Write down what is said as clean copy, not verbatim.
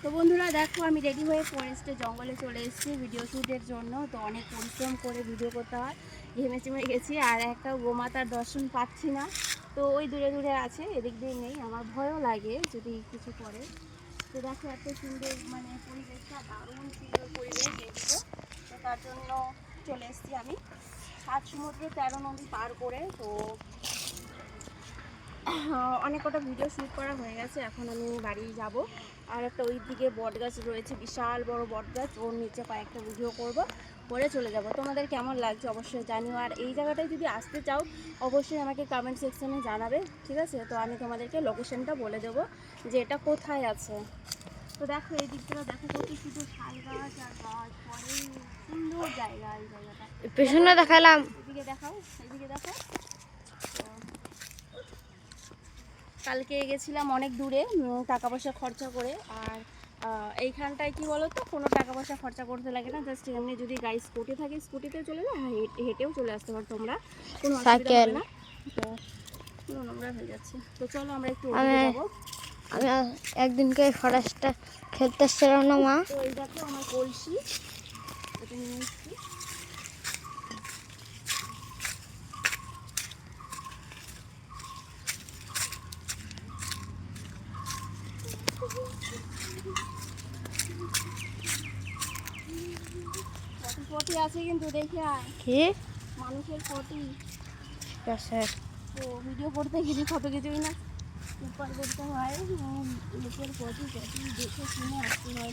তো বন্ধুরা দেখো, আমি রেডি হয়ে ফরেস্টে জঙ্গলে চলে এসেছি ভিডিও শ্যুটের জন্য। তো অনেক পরিশ্রম করে ভিডিও করতে হয়, ঘেমে চেমে গেছি, আর একটা গোমাতার দর্শন পাচ্ছি না। তো ওই দূরে দূরে আছে, এদিক দিয়ে নেই, আমার ভয়ও লাগে যদি কিছু করে। তো দেখো এত সুন্দর মানে পরিবেশটা, দারুণ সুন্দর পরিবেশ এদিকে। তো তার জন্য চলে এসেছি আমি 7 সমুদ্র 13 নদী পার করে। তো অনেক কটা ভিডিও শ্যুট করা হয়ে গেছে, এখন আমি বাড়ি যাব। আর একটা ওই দিকে বট গাছ রয়েছে, বিশাল বড় বট গাছ, ওর নিচে কয়েকটা ভিডিও করব, করে চলে যাব। তোমাদের কেমন লাগছে অবশ্যই জানিও। আর এই জায়গাটায় যদি আসতে চাও অবশ্যই আমাকে কমেন্ট সেকশানে জানাবে, ঠিক আছে? তো আমি তোমাদেরকে লোকেশনটা বলে দেবো যে এটা কোথায় আছে। তো দেখো এই দিকটা দেখো, কত শুধু শাল গাছ আর গাছ, পরে সুন্দর জায়গা এই জায়গাটা। পেছনে দেখালাম, এদিকে দেখাও, এদিকে দেখো। কালকে গেছিলাম অনেক দূরে টাকা পয়সা খরচা করে। আর এইখানটায় কি বলো তো, কোনো টাকা পয়সা খরচা করতে লাগে না, জাস্ট এমনি যদি গাড়ি স্কুটি থাকে স্কুটিতেও চলে যাও, হেঁটেও চলে আসতে পারো তোমরা, কোনো অসুবিধা হবে না। তো পুরো নোংরা হয়ে যাচ্ছে। তো চলো আমরা একটু ওদিকে যাবো। আমি একদিনকে ফরেস্টটা খেলতে এসেছিলাম না মা। তো এই দেখো আমার কলসি, এটা নিয়ে এসেছি। ফটি আছে কিন্তু দেখে আয়, কি মানুষের ফটি। ঠিক আছে, তো ভিডিও করতে গেলে কত কিছুই না উপার করতে হয়, লোকের ফটি দেখে শুনে আসতে হয়।